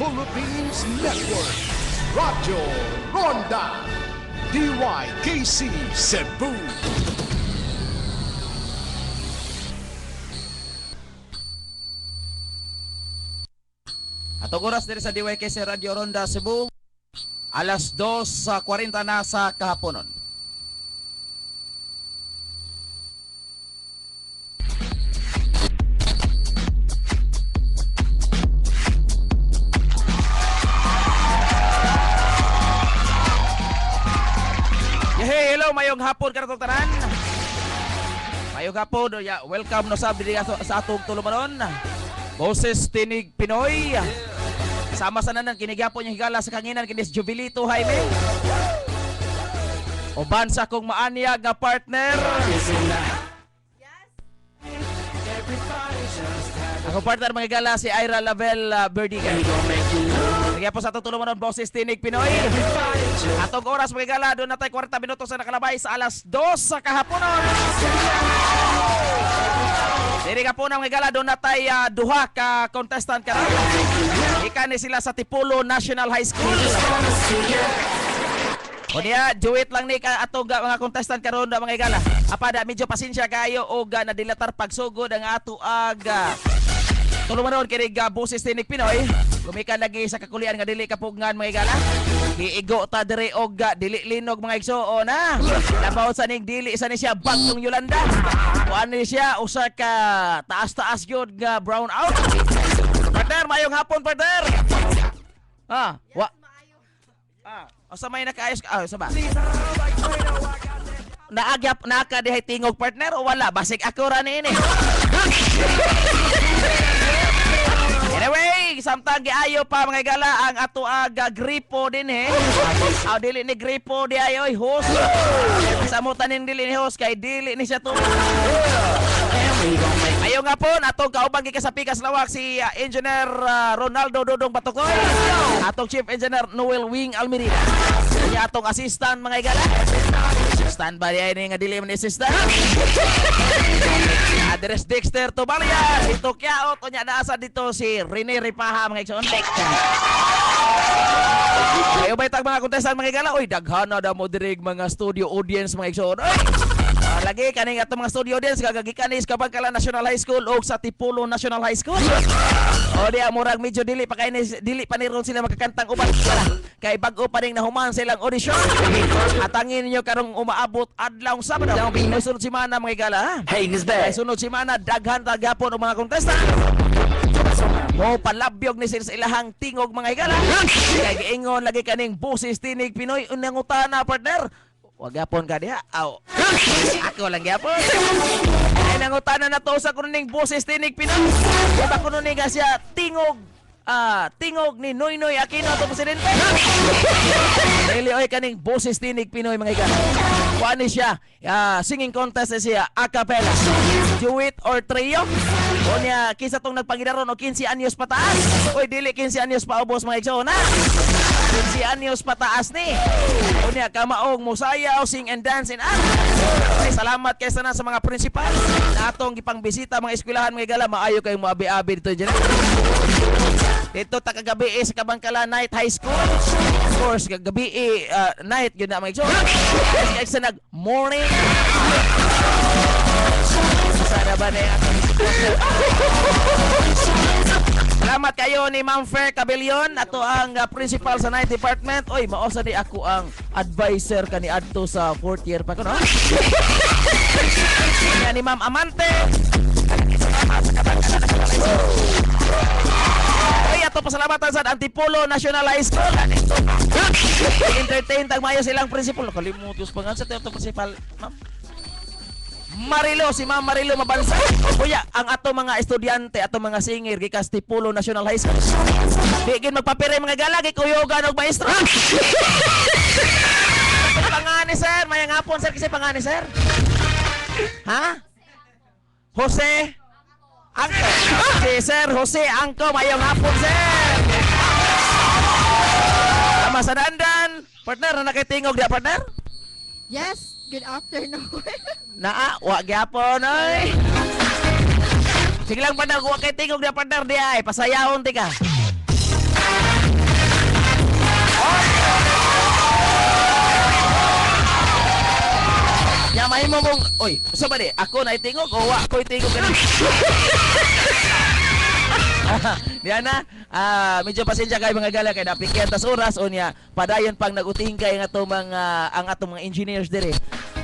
Philippines Network, Radyo Ronda, DYKC Cebu. Atong oras diri sa DYKC Radio Ronda Cebu, alas 2:40 na sa kahaponon. Hey, hello, mayong hapon kanatong tanan. Mayong hapon, welcome no sab diri sa atong tulumanon. Boses Tinig Pinoy. Sama sa nanan kinigyapo niya higala sa kanginan kinis Jubilito Jaime. Uban sa kong maanyag nga partner. Ako partner mga higala si Ira Lavel Berdigan. Kaya po sa tutulong mo ng Boses Tinig Pinoy. Atong oras mga higala, doon na tayo 40 minutos na nakalabay sa alas 2 sa kahaponon. Diri ka po na mga higala, doon na tayo duha ka contestant ka na. Ikani sila sa Tipolo National High School. O niya, duet lang ni ka atong mga contestant karon na mga higala. Apada, medyo pasensya kayo o nadilatar pagsugod ang ato aga. Tulumanon kinig Boses Tinig Pinoy. Gumikan lagi sa kakulian nga dili kapugngan mga higala. Giigo ta dire og dili linog mga igsuon na. Labaw sa ning dili sa ni siya bagtong Yolanda. Kuan ni siya usa ka taas-taas gyud nga brown out. Partner, mayong hapon partner. Asa may nakaayos ka? Sa ba? Naagyap naka dihay tingog partner o wala? Basig ako ra ni ini. Anyway, samtang giayo pa mga higala ang ato aga gripo din dili ni gripo di ayo host. Samutan ning dili ni host kay dili ni siya to. Ayo nga po atong kaubang gikasapikas lawak si Engineer Ronaldo Dodong Batokoy. Atong Chief Engineer Noel Wing Almirita. Kanya atong assistant mga higala. Stand by ay nga dili man assistant. Address Dexter Tobalia, ito kyaot o niya naasa dito si Rene Ripaha mga igsoon. Ayo ba itag mga contestant mga higala? Oy, daghana da mo dirig mga studio audience mga igsoon. Lagi kaning atong mga studio audience kagagikan ni Kabangkalan National High School o sa Tipolo National High School. O diya murag medyo dili pa ni ron sila makakantang uban kay bag-o pa ning nahuman silang audition. Atangin niyo karong umaabot adlaw Sabado. Sunod semana mga higala. Hey, sunod semana daghan ta gyapon og mga contestant. Mo palabyog ni sila sa ilahang tingog mga higala. Kay giingon lagi kaning Boses Tinig Pinoy unang utana partner. Wag yapon ka diha. Ako lang yapon. Ay nangutana na to sa kuning Boses Tinig Pinoy. Diba kuno ni siya tingog ni Noynoy Aquino to presidente. Dili oy kaning Boses Tinig Pinoy mga higala. Kuan ni siya singing contest siya a cappella. Duet or trio. O niya kisa tong nagpangidaron o 15 anyos pataas. Oy dili 15 anyos pa ubos mga igsoon na. 15 anyos pataas ni. O niya kamaong musayaw, sing and dance and act. Ay, salamat kay sana sa mga principal na atong gipangbisita mga eskwelahan mga higala. Maayo kayong maabi-abi dito dyan. Dito ta kagabi sa Kabangkalan Night High School. Of course, kagabi night yun na mga igsoon. Kasi sa nag morning. Sana ba na yung salamat kayo ni Ma'am Fair Cabellion. Ato ang principal sa night department. Oy, maosa di ako ang advisor kani adto sa 4th year pa ko, no? Yan ni Ma'am Amante. Oy, ato pasalamatan sa Antipolo National High School. Entertain tag mayo silang principal. Kalimutos pa nga sa teto principal, ma'am. Marilo, si Ma'am Marilo Mabansa. Kuya, ang ato mga estudyante, ato mga singer gikas Tipolo National High School. Di gid magpapire mga galagi kuyogan og maestro. Pangani sir, mayang hapon sir kasi pangani sir. Ha? Jose Angko. Si Sir Jose Angko, mayang hapon sir. Tama sa dandan. Partner, na nakitingog dia partner? Yes, good afternoon. Wa gyapon oy. Sige lang partner, wa kay tingog dia partner di ay pasayahon ti ka. Nya mahimo mong, oy, sa ba di? Ako na itingog o wa ko itingog ganun. Diyan na, medyo pasensya kayo mga gala kay napikyan tas oras o niya padayon pang naguting kay ang atong mga engineers dire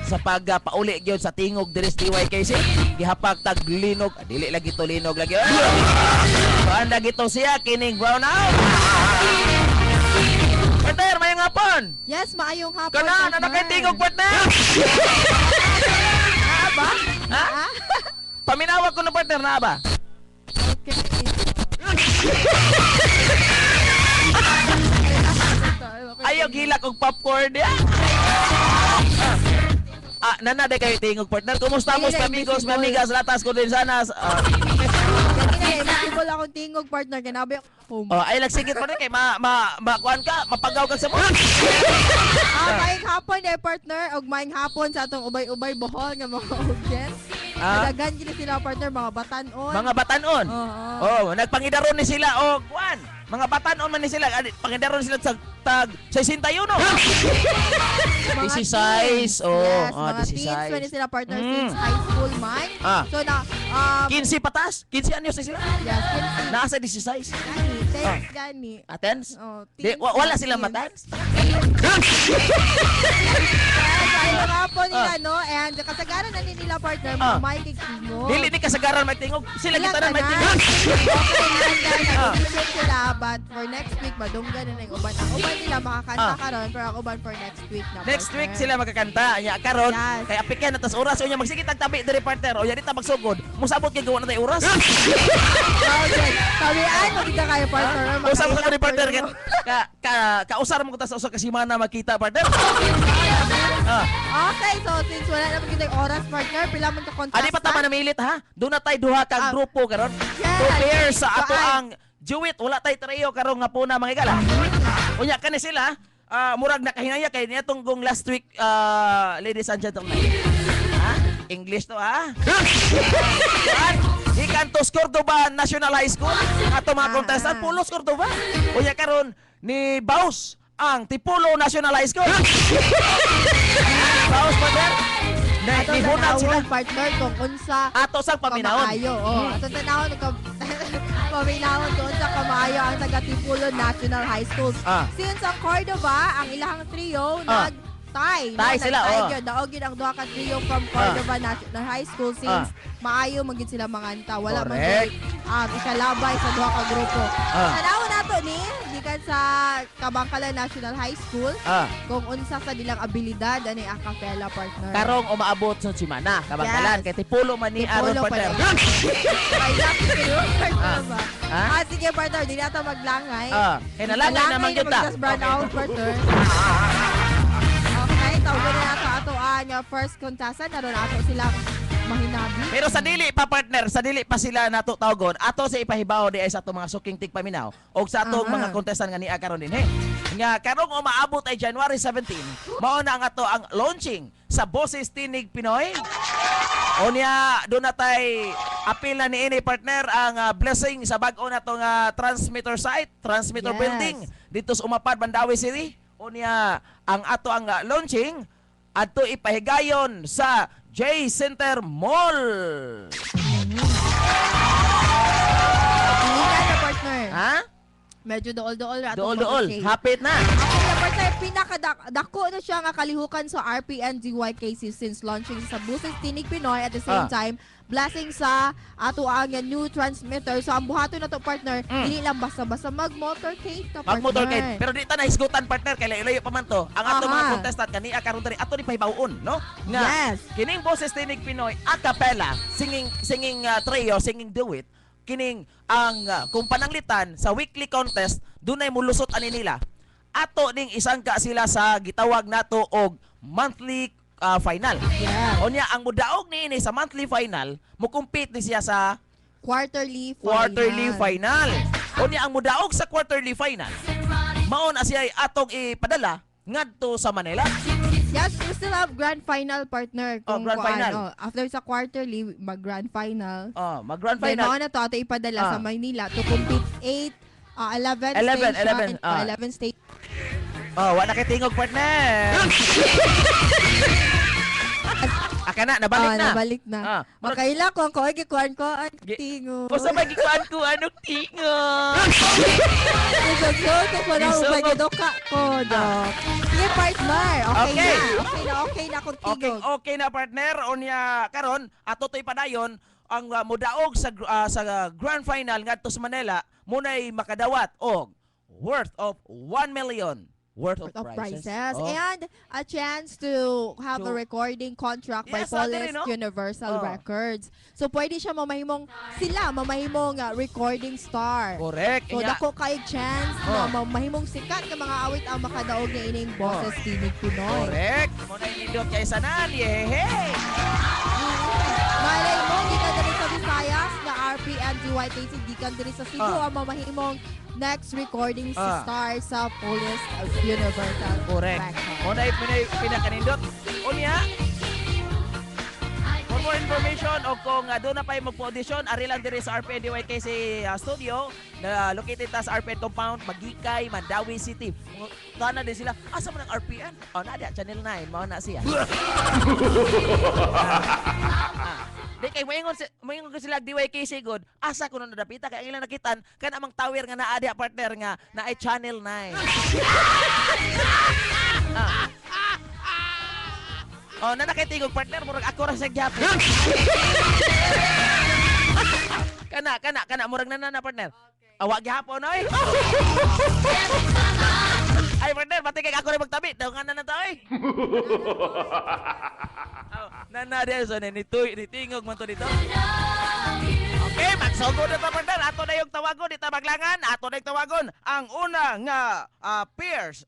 sa pagpauli gyud sa tingog dire sa DYKC gihapag tag linog, dili lagi to linog lagi. Paanda gito siya kining brown out. Partner, may ngapon. Yes, maayong hapon. Kana na kay tingog partner. ba? Ha? Ah? Paminawag ko no partner na ba? Okay. Ayaw gila kong popcorn ya. Nanade kayo tingog partner. Kumusta mo sa amigos, mga amigas, latas ko din sana. Invisible akong tingog partner. Kinabi ako home. Ay lagsigit pa rin kay kuan ka, mapagaw ka sa mo. Maayong hapon partner. Og maayong hapon sa atong ubay-ubay bohol nga mga audience. Nadagan gini sila partner, mga batanon. Mga batanon. Nagpangidaron ni sila og kuan. Mga batanon man ni sila. Pangidaron sila sa tag 61. 16. Yes, mga teens man ni sila partner since high school man. So na 15 patas? 15 anyos na sila? yes, Nasa 16. gani. Atens? Oh, Wala silang matans? Kaya hapon nila no, and kasagaran na nila partner mga may kikimo. Dili ni kasagaran may tingog. Sila Ilang kita na may tanan? tingog. Okay, sila, but for next week, madunggan na ng uban. Ang uban nila makakanta karon, pero ang uban for next week na. Next partner. week sila magkakanta. Nya karon Yes. kay apikyan na tas oras unya magsige tagtabi diri partner. O yan ta magsugod. Musabot kay gawa na tay oras. Okay. Kawian, magkita kayo partner. Usap ko ni partner kausar mo ko ta sa usa ka semana makita partner. Okay, so since wala na magkita yung oras partner, pila man ka contest. Adi pa tama na milit ha. Doon na tay duha ka grupo karon. Yes. Two pairs sa ato Saan? ang Jewit. Wala tay trio karon nga puna mga igala. Unya kani sila murag nakahinaya kay niya tunggong last week ladies and gentlemen. English to ha. Ikan to Cordoba National High School. Ato mga contestant Pulos Cordoba. Unya karon ni Baus ang Tipulo National High School. Baus pa din. Ato Nihunan sila. tanawon partner kung unsa Ato sang paminahon. kamaayo. Ato tanawon paminahon kung unsa kamaayo ang taga Tipulo National High School. Since ang Cordoba, ang ilahang trio nag-tie. Tie sila, Daog yun ang duha ka trio from Cordoba National High School since maayo magid sila manganta. Wala man Correct. ikalabay sa duha ka grupo. Tanawon nato ni gikan sa Kabangkalan National High School kung unsa sa dilang abilidad ani a cappella partner. Karong umaabot sa Chimana, Kabangkalan, Yes. kay Tipulo man ni Aron Tipulo partner. pala. Ay, lucky kayo, partner ba? Ha? Sige, partner, di nato maglangay. Kay nalangay naman na kita. mag-just brown out, partner. Okay, tawagan na nato ato ang first contestant. Naroon nato silang mahinabi. Pero sa dili pa partner, sa dili pa sila nato tawgon, ato sa ipahibaw di ay sa ato mga suking tigpaminaw o sa atong mga contestant nga ni karon din. Nga karong umaabot ay January 17, mao na ang ato ang launching sa Boses Tinig Pinoy. O niya, doon na tay apil na ni ini partner ang blessing sa bag-o na itong transmitter site, transmitter Yes. building dito sa Umapad, Mandawi City. O niya, ang ato ang launching ato ipahigayon sa J Center Mall. Hindi na, partner. Ha? Medyo dool-dool na atong Dool-dool. pag-shake. Hapit na. Okay, na partner, pinakadako na siya nga kalihukan sa RPN DYKC since launching sa Buses Tinig Pinoy at the same time blessing sa ato ang new transmitter. So ang buhato na to partner, hindi lang basta-basta mag-motorcade ta partner. Mag-motorcade. Pero di ta na hisgutan partner kay layo-layo pa man to. Ang ato Aha. mga contestant kani karon diri ato ni pahibawon, no? Nga Yes. kining Boses Tinig Pinoy a cappella, singing trio, singing duet. Kining ang kung pananglitan sa weekly contest dunay mulusot ani nila. Ato ning isangka sila sa gitawag nato og monthly final. Yeah. O niya ang mudaog niini sa monthly final, mo-compete ni siya sa Quarterly final. O niya ang mudaog sa quarterly final, mao na siya atong ipadala ngadto sa Manila. Yes, we still have grand final partner. Grand final. After sa quarterly, mag-grand final. Mag-grand Then, final. na to, ato ipadala sa Maynila to compete 11 11 stage. 11 11 stage. Oh, wa na kay tingog partner. Kana nabalik na. Nabalik na. Makaila ko ang ko'y gikuan ko ang tingo. Basta magikuan ko anong tingog. Isog ko pa na Isog. umagidoka ko, Dok. Sige, partner. Okay na akong Okay, tingog. okay na partner. Unya karon ato to'y padayon ang mudaog sa grand final ngadto sa Manila munay makadawat og worth of 1 million worth of prizes. Oh. And a chance to have a recording contract by Yes, ate rin, Police no? Universal Oh. Records. So pwede siya mamahimong recording star. Correct. So Inya. dako kay chance na mamahimong sikat nga mga awit ang makadaog na ining boses tinig Pinoy. Correct. Muna indot kay sanan. Yehey. Malay mo, gikan diri sa Visayas na RPN DYKC, gikan diri sa Cebu ang mamahimong next recording star sa Police Universal Correct. Records. Muna pinakanindot. Unya. For more information o kung doon na pa yung magpo-audition, ari lang diri sa RPN DYKC studio na located ta sa RPN compound, Magikay, Mandawi City. Tana din sila, asa man ang RPN? O, nada, Channel 9, mao na siya. Di kay moingon ko sila DYKC good. Asa ko nung nadapita kay ang ilang nakitan kan amang tower nga naa dia partner nga na ay Channel 9. Oh, na nakitigog partner murag ako ra sa gyapon. kana murag na partner. Awa gyapon oy. Ay partner, pati kay ako rin magtabi. Daw nga na oy. Nana Delson, nitingog man to dito. Okay, magsugod na to partner. Ato na yung tawagon, dito maglangan. Ato na yung tawagon. Ang una nga, Pierce.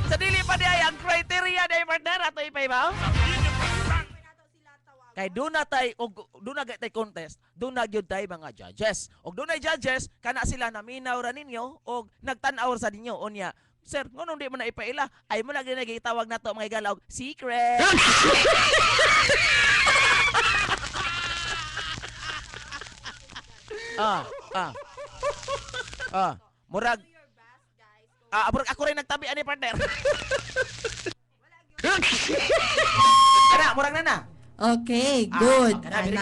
Sa dili pa di ay ang criteria di partner. Ato ipay ba? Kay doon na tay contest, doon na gyud tay mga judges. Og doon ay judges kana sila naminaw ra ninyo og nagtan-aw sa ninyo unya. Sir, ngunong di mo na ipaila, ay mo lagi nagitawag nato mga igalaw, secret. Murag murag ako rin nagtabi ani partner. Kana murag na. Okay, good. Very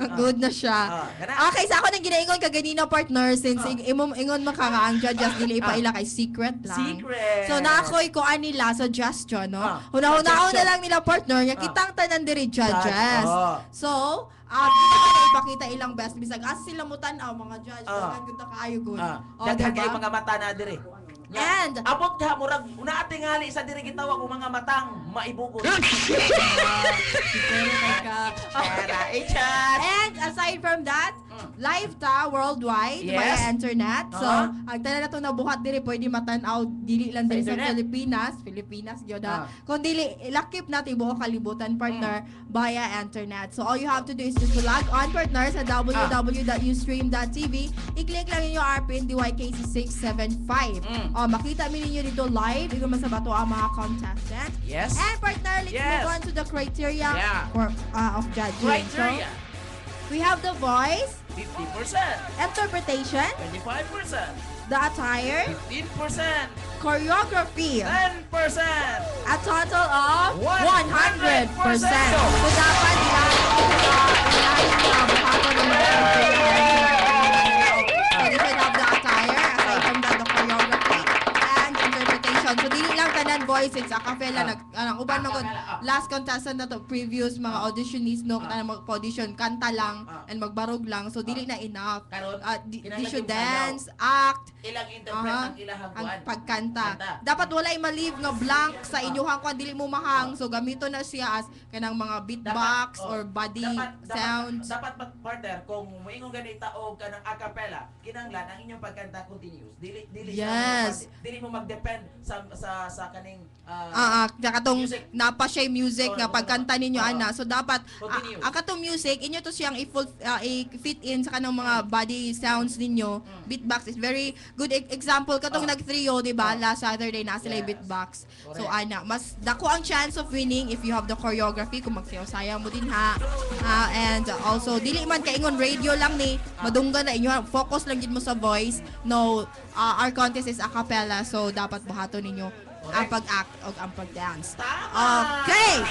Good na siya. Okay, sa ako nang ginaingon kaganina partner since ingon maka nga ang judges dili ipaila kay secret lang. Secret. So na ako'y kuan nila suggestion, no? Hunahunahon na lang nila partner nga kitang tanan diri judges. So, kita ipakita ilang best bisag as sila mo tan-aw mga judge, dagan gud ta kaayo gud. Daghan kay mga mata na diri. And abot ka murag una tingali sa diri gitawag og mga matang maibugol. And aside from that, live ta worldwide via internet. So, ang tanan nato nabuhat diri pwede matan-aw dili lang diri sa Pilipinas gyud ha. Kung dili lakip natin buong kalibutan partner via internet. So all you have to do is just to log on partner sa www.ustream.tv. I-click lang yung RPN DYKC 675. Makita mi ninyo dito live ikaw man sa bato ang mga contestants. Yes. And partner, let's move on to the criteria of judging. Criteria. So, we have the voice, 50%, interpretation, 25%, the attire, 15%, choreography, 10%, a total of 100%. 100%. So dapat buhaton ng mga condition of the attire, aside from that, the choreography and interpretation. So dili lang tanan voices, akapela uban magod last contestant na to previous mga auditionees no kanang mag-audition kanta lang and magbarog lang. So dili na enough. They should dance, act, ilang interpret ang ilahang ang buwan. pagkanta. Dapat walay ma-leave nga blank sa inyuhang kung dili mo mahang. So gamito na siya as kanang mga beatbox or body sounds. Dapat partner kung moingon ganita og kanang a cappella, kinanglan ang inyong pagkanta continuous. Dili Yes. dili mo mag-depend sa kaning katong music. napa siya music Oo, nga oo, pagkanta ninyo oo. ana. So dapat Continue. katong music inyo to siyang i-fit in sa kanang mga body sounds ninyo. Beatbox is very good example katong nag-trio, di ba? Last Saturday na sila Yes. beatbox. So Correct. ana, mas dako ang chance of winning if you have the choreography kung magsayaw-sayaw mo din ha. And also dili man kaingon radio lang ni madunggan na inyo focus lang gid mo sa voice. No, our contest is a cappella so dapat buhaton ninyo ang pag-act o ang pag-dance. Okay!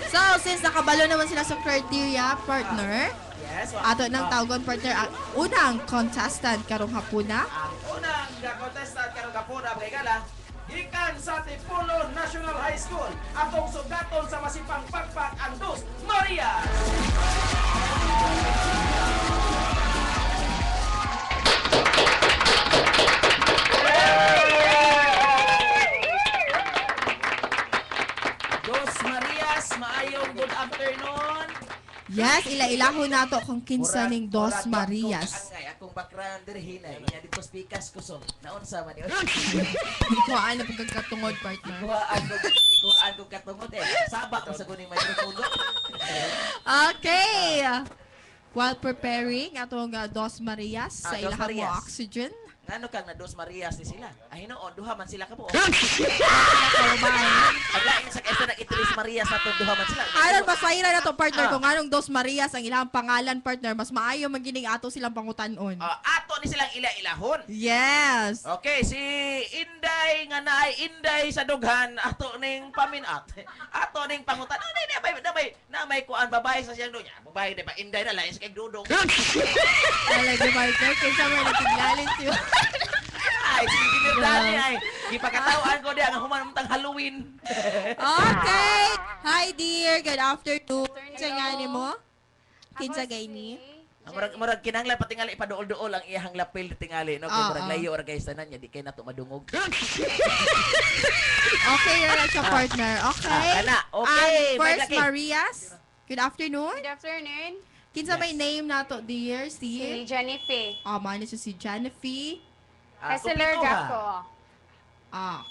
So, since nakabalo naman sila sa criteria, partner, Yes. ato ng tawgon partner ang unang contestant karong hapuna. Ang unang contestant karong kapuna kay Gala, gikan sa Tipolo National High School, atong sugaton sa masipang pagpak ang Dos Marias. Dos Marias, maayong good afternoon. Yes, ila-ilaho nato kung kinsa ning Dos Marias. Angay akong background diri hinay. Nya dito speakers ko so. Naunsa man yun. Hindi ko ano pagkatungod partner. Ikuhaan ko katungod eh. Sabak mo sa kuning microphone. Okay! While preparing atong Dos Marias sa Dos ilahang mo Marias. oxygen. Ngano kang na Dos Marias ni sila? Ay noon, duha man sila ka po. Kalabay. Aglain sa kaysa na Tres Marias sa duha man sila. Aron masayra na to partner Ah. kung anong Dos Marias ang ilang pangalan partner mas maayo magining ato silang pangutanon. Ato ni silang ila-ilahon. Yes. Okay, si Inday nga naay Inday sa dughan ato ning paminat. Ato ning pangutan. Na may kuan babae sa siyang dunya. Babae di ba Inday na lain sa kay dudong. Talaga partner kinsa may nagtiglalin siyo. Ay, sige dali ay. Gipakatawan ko diya nga human tang Halloween. Okay. Hi dear, good afternoon. Kinsa nga nimo? Kinsa gay ni? Murag kinanglan patingali ipaduol-duol ang iyang lapil tingali no kay murag layo ra guys tanan nya di kay nato madungog. Okay, you're like a partner. Okay. Kana. Okay, First Maglaki. Marias. Good afternoon. Good afternoon. Kinsa may name nato dear? Si Si Jennifer. man siya si Jennifer. Hessler kumpleto ha. Gako.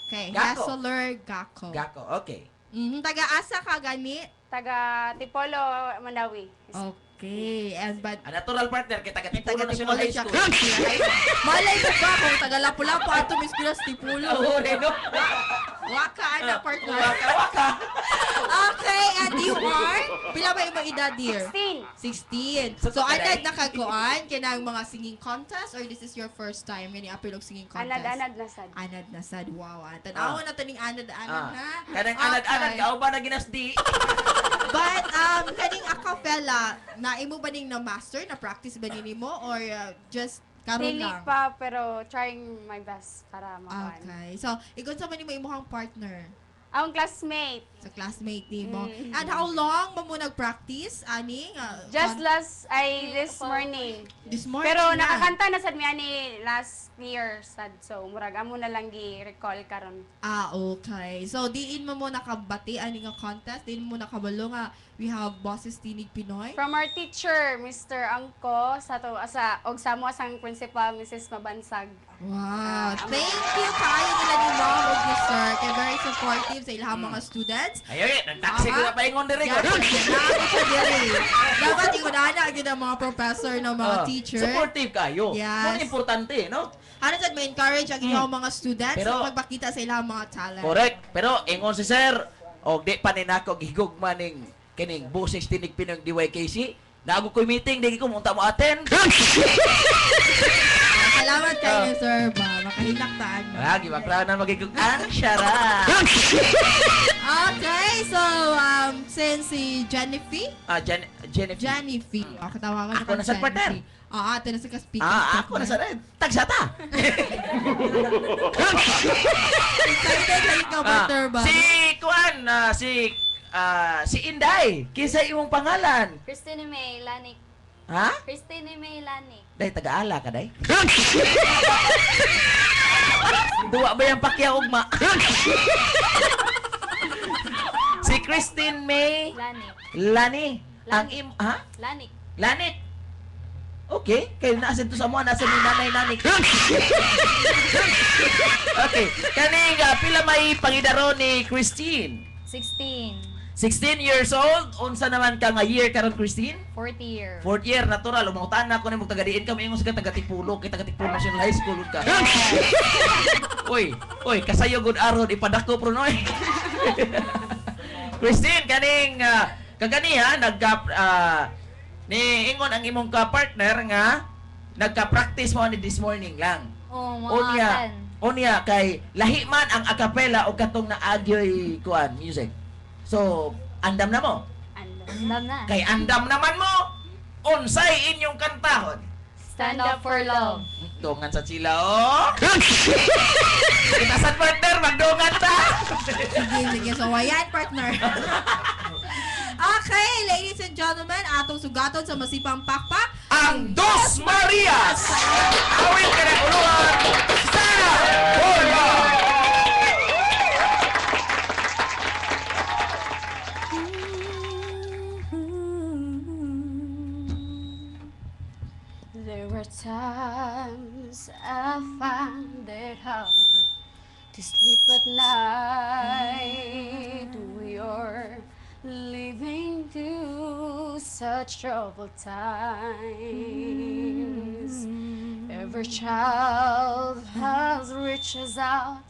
Okay. Gako. Hessler Gako. Gako, okay. Taga-asa ka gani? Taga Tipolo, Mandawi. Okay. And but A natural partner kay taga Tipolo National Taga-Tipolo High siya. School. Malay ko ba kung taga-Lapu-Lapu ato Miss Pilas Tipulo. Oo, no. Waka na partner. Waka. Okay, and you are? Pila ba yung edad dear? 16. 16. So, Sa anad taray. nakagoan kinang mga singing contest or this is your first time gani apil og singing contest? Anad-anad na sad. Anad na sad. Wow. Tanawa na taning anad-anad ha. Kanang anad-anad Okay. ka ba na ginasdi? But kaning acapella, naimo ba ning na master na practice ba nimo or just karon Dili lang? pa, pero trying my best para makuha. Okay. So, ikon sa man nimo imong partner Ang classmate. sa classmate nimo. Mm. And how long mo nag-practice ani? Just this morning. this morning. Pero na. nakakanta na sad mi ani last year sad. So murag amo na lang gi-recall karon. Okay. So, diin mo nakabati ani nga contest, diin mo nakabalo nga we have Bosses Tinig Pinoy. From our teacher, Mr. Angko, sa to asa og samo asang principal Mrs. Mabansag. Wow. Thank you kayo nila ni Mom ug ni Sir. Kay very supportive sa ilang mga students. Ayo, nagtaksi ko na paingon diri ko. Dapat ikunana agad ang mga professor ng mga teacher. Supportive kayo. Yes. Mo importante, no? Ano sa ma-encourage ang inyong mga students Pero- na magpakita sa ilang mga talent. Correct. Pero ingon si sir, og di pa ninako gihigugma ning kining Boses Tinig Pinoy DYKC. Nago ko'y meeting, di ko munta mo attend. Salamat kayo, Sir Ba. Makahinaktaan mo. Lagi baklanan magigugman. Syara. Okay, so since si Jennifer, Jennifer. Jennifer, katawagan Ako na sa partner. Ate na sa ka-speaker. Ako na sa red. Tagsata. Excited na ikaw, partner ba? Si Inday. Kinsa imong pangalan? Christine May Lanik. Ha? Christine May Lanik. Day taga-ala ka day. Duwa ba yung pakya ugma? Si Christine May Lanik. Lani. Ang ha? Lanik. Lanit. Okay, kayo naasin to sa mga nasa ni nanay-nani. Okay, kaning pila may pangidaro ni Christine. 16. 16 years old, unsa naman ka nga year karon Christine? 40 year. Fourth year, natural, umangutan na ko ni magtagadiin ka, mayingon sa taga-Tipulo, kay taga-Tipulo National High School ka. Uy, kasayo good aron, ipadako pro noy. Christine, kaning, kaganiha, ni ingon ang imong ka-partner nga, nagka-practice mo ni this morning lang. Oh, Unya, mga unya, kay lahi man ang acapella o katong naagyoy kuan music. So, andam na mo. Andam na. Kay andam naman mo, unsay inyong kantahon. Stand up for love. Dongan sa sila, oh! Kita sa partner, magdongan ta! Sige. So, ayan, partner. Okay, ladies and gentlemen, atong sugaton sa masipang pakpak. Ang Dos Marias! Awin ka na uluhan sa bola! There were times I found it hard to sleep at night. We're living through such troubled times. Every child has reaches out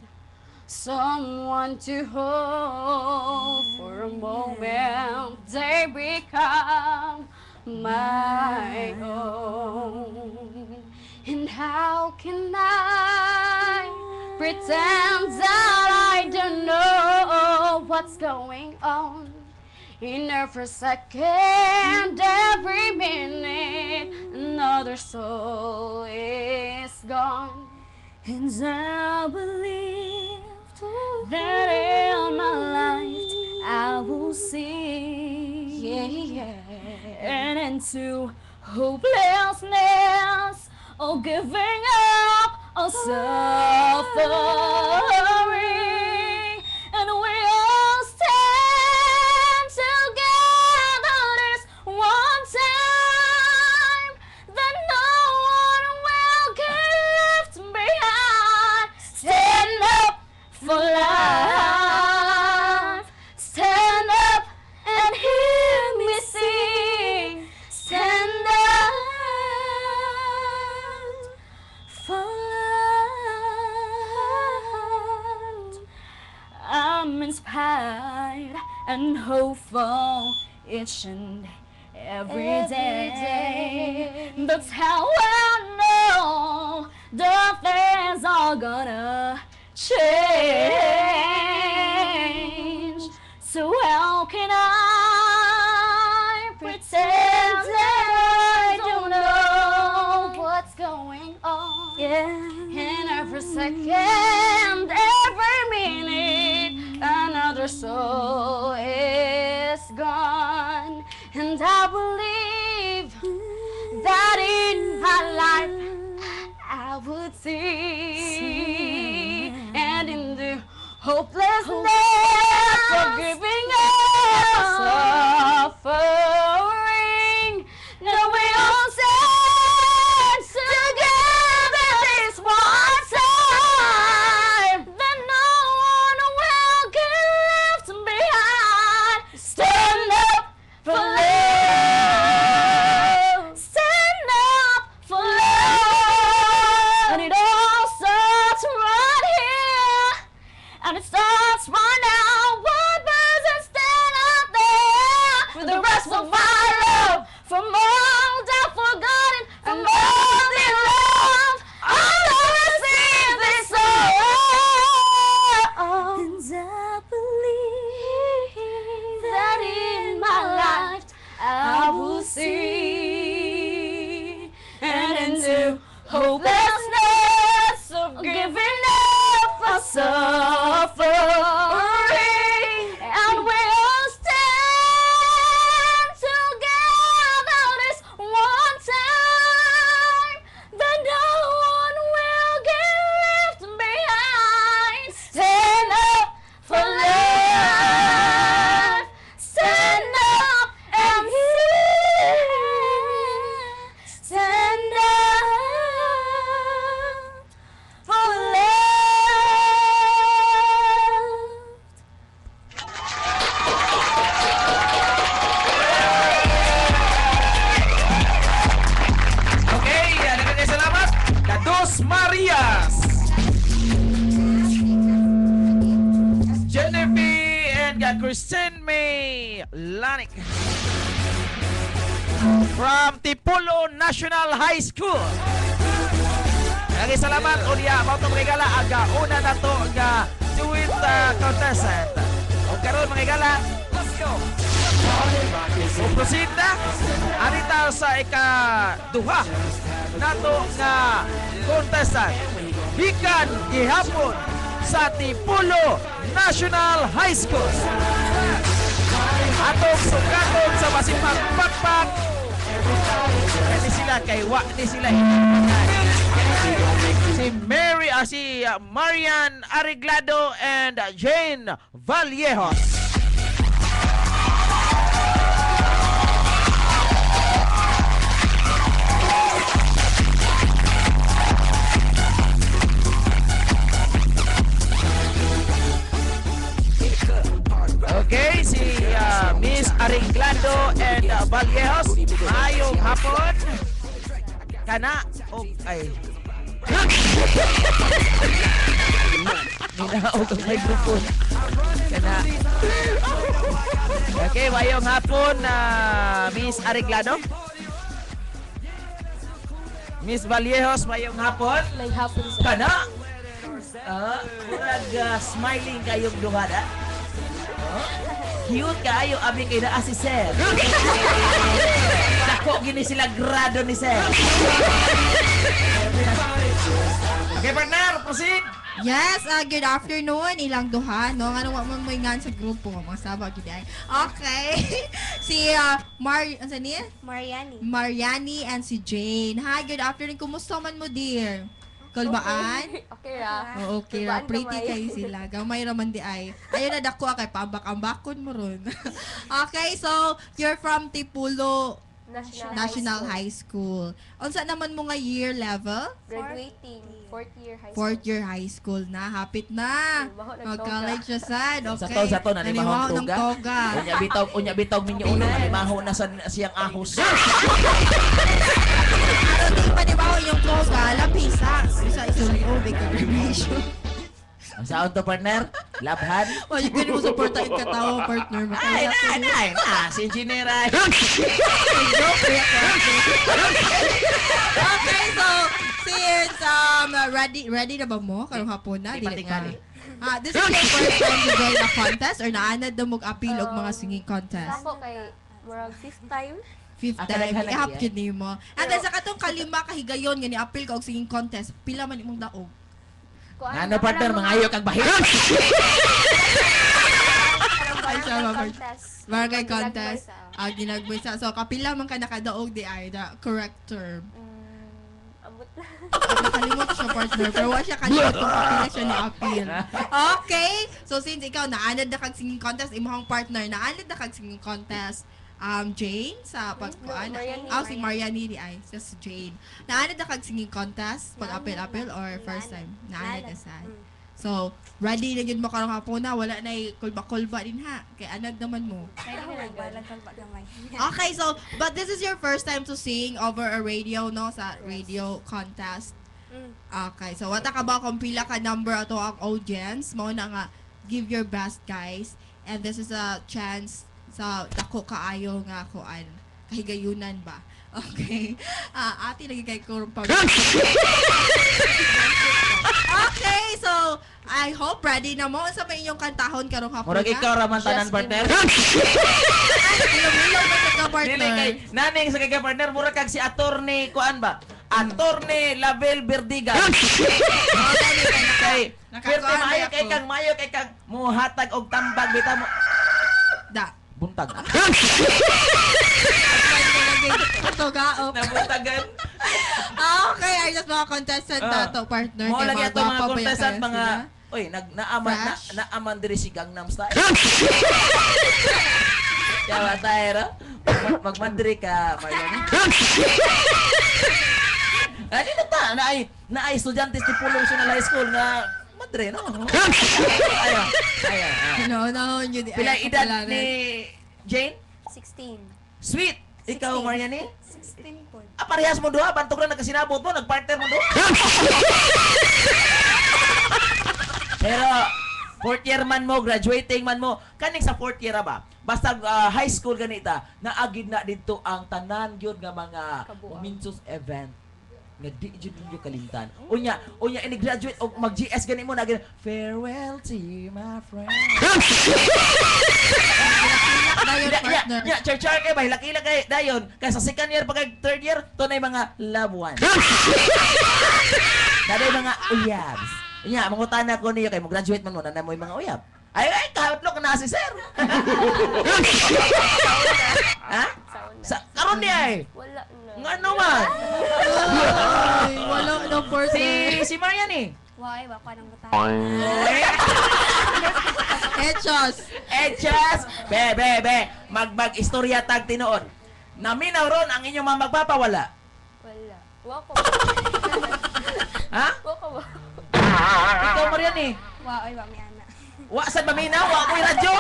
someone to hold. For a moment they become my own. And how can I pretend that I don't know what's going on? In every second, every minute, another soul is gone. And I believed that in my life I will see. Yeah. And into hopelessness, or giving up, or suffering. And we all stand together this one time, that no one will get left behind. Stand up for life. Stand up and hear me sing. Stand up for life. I'm inspired and hopeful each and every day. That's how I know the things are gonna change. So how can I pretend that I don't know what's going on? In every second, every minute, another soul is gone. And I believe that in my life I would see. And in the hopelessness of giving up, suffering, now we all stand together this one time, that no one will get left behind. Stand up for love. Stand up for love. And it all starts right here. And it starts right now. One person stand up there with the rest of my love. From all that forgotten, from all the love, all I receive this all. And I believe that in my life I will see. And into hopelessness of giving up for suffering, and we'll stand together this one time, second nga Christine May Lanik from Tipolo National High School. Lagi salamat unya mao to mga gala aga una na to nga tuwid contestant. O karon mga gala, let's go. O proceed na arita sa ika-duha nato nga contestant. Gikan gihapon sa Tipolo National High School. Atong sukaton sa masipag pakpak. Kani sila kay wa ni sila. Si Mary, si Marian Ariglado and Jane Vallejos. Okay, si Miss Ariglado and Vallejos. Mayong hapon. Kana o ay Minaog ang microphone. Kana. Okay, mayong hapon na Miss Ariglado. Miss Vallejos, mayong hapon. May hapon sa... Kana. Murag smiling kayong duhada. Cute kayo abi kay naa si Sir. Dako gini sila grado ni Sir. Okay, partner, proceed. Yes, good afternoon. Ilang duha, no? Ano wa man may ngan sa grupo mga sabag gid ay. Okay. Si ano niya? Mariani. Mariani and si Jane. Hi, good afternoon. Kumusta man mo, dear? Kalbaan? Okay ra. Oh, okay ra. Kalbaan Pretty gamay. kayo sila. Gamay raman di ay. Ayun na dako kay pambak-ambakon mo ron. Okay, so you're from Tipolo National High School. Unsa naman mo nga year level? Graduating. Fourth year high school. Fourth year high school na. Hapit na. Baho ng Mag-college na sad. Sa Okay. to nanimahon ng toga. Unya bitaw minyo uno nanimaho na sa siyang ahos. Panibaw yung toga. Lapisa. Isa ubig ka graduation. Ang saon to, partner? Labhan? O, yung ganun mo supportain ka tao, partner mo. Ay, si engineer ay. Okay, so, since ready na ba mo? Karong hapon na? Di Dili pa. patingali. This is your first time to join a contest or naanad na mag-appeal og mga singing contest? Ako kay murag fifth time. Fifth Ah, time, kanang-kanang ihap yan. yun ni mo. And then sa katong kalima kahigayon, nga ni-appeal ka og singing contest, pila man imong daog? Ano, partner, mangayo kag bahir. Ay, siya, Robert. Contest. Barangay contest. Ginagboy Ginagboy sa. So, kapila man ka nakadaog di ay, the correct term. Ambot na. Nakalimot siya, partner. Pero wala siya kalimot kung appeal siya na-appeal. Okay. So, since ikaw, naanad na kag singing contest, imong partner, naanad na kag singing contest, Jane, sa pagkuan. Mariani. Si Mariani di ay. Si Jane. Naanad na kag singing contest, pag-appeal or first time? Naanad na sad. So, ready na yun mo karong hapon na. Wala na kulba-kulba din ha. Kaya anad naman mo. Okay, so, but this is your first time to sing over a radio, no? Sa radio contest. Okay, so wata ka ba kung pila ka number ato ang audience? Mao na nga, give your best, guys. And this is a chance sa dako kaayo nga kuan kahigayunan ba? Okay. Ati lagi kay kurong pag. Okay, so I hope ready na mo sa may inyong kantahon karong hapon. Murag ikaw raman tanan, partner. Ilaw ba sa Dili partner? kay naning sa kay partner murag kag si attorney kuan ba? Attorney Label Berdiga. Kay Pwerte maayo kay kang muhatag og tambag bitaw mo. Da. Buntag. Togaok. Nabuntagan. Okay, ay just mga contestant na to, partner. Mo Kaya lagi ato mga gwapa ba yan contestant kaya mga sila? oy naaman Fresh? naaman diri si Gangnam Style. Yawa tayo. Magmandri ka, Marlon. Ano na na ay estudyante sa Tipolo National High School nga madre no. Ayo. No, yun. Pila ay, edad kapalaran. ni Jane? 16. Sweet. Ikaw, 16. Mariani? 16 po. Parehas mo duha, bantog lang nagkasinabot mo, nagpartner mo duha. Fourth year man mo, graduating man mo, kaning sa fourth year ba? Basta high school ganita, naagid na dito ang tanan gyud nga mga Kabuang. momentous event nga di jud ninyo kalimtan. Unya ini graduate og mag GS gani mo na gani, farewell to you, my friend. Dayon, partner. Char kay ba hilak-hilak kay dayon kay sa second year pag third year tunay mga love ones. Daday mga uyabs. Unya mangutana ko niyo kay mo graduate man mo na mo mga uyab. Ay kahatlok na si sir. Ha? Sa karon di ay. Wala na. Ngano man? Ay, wala na partner. Si Marian eh. Why? Baka nang bata. Hechos. Edges! Be! Mag-istorya tag tinuod. Naminaw ron ang inyong mga magpapawala. Wala. Wako. Ha? Wako ba? Ikaw mo rin eh. Wa, ay, wa, may ana. Wa sad maminaw, wa ko'y radyo.